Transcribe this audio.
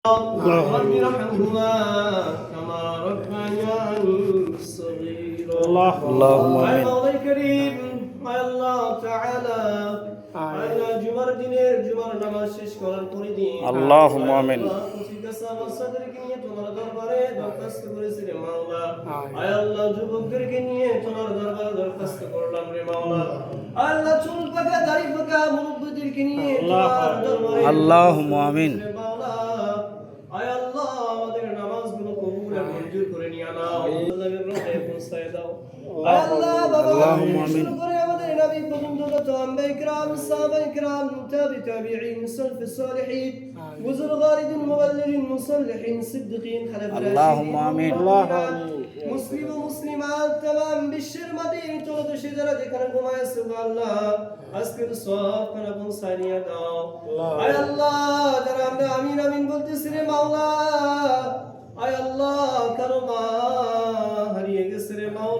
رب ارحمهما كما ربياني صغيرا اللهم আয় آمين মাওলাই করিম আয় আল্লাহ তাআলা আয়না জুমার দিনের জুমার নামাজ শেষ করার পরে দিন اللهم آمين সাদারকে নিয়ে তোমার দরবারে দরখাস্ত করেছি রে মাওলা আয় আল্লাহ যুবকদেরকে নিয়ে তোমার দরবারে দরখাস্ত করলাম রে মাওলা আল্লাহ চুল পাকা দাড়ি পাকা মুরব্বিদেরকে নিয়ে তোমার দরবারে اللهم آمين আয় আল্লাহ আমাদের নামাজগুলো কবুল আর মঞ্জুর করে নিয়ে নাও আল্লাহর রহমতে পৌঁছায় দাও আয় আল্লাহ বাবা اللهم آمين শুরু করে আমাদের নবী পর্যন্ত যত আম্বিয়া ইকরাম সাহাবা ইকরাম তাবিঈন সালফ সালিহিন وزر غارد مبلغ مصلحين صديقين خلف اللهم آمين মুসলিম ও মুসলিমাত तमाम বিশ্বের মাটির তলদেশে যারা যেখানে ঘুমায় সুবহানাল্লাহ আজকের সব খানা পৌঁছায় নিয়ে দাও আয় আল্লাহ যারা আমরা আমিন আমিন বলতেছি রে মাওলা আয় আল্লাহ কারো মা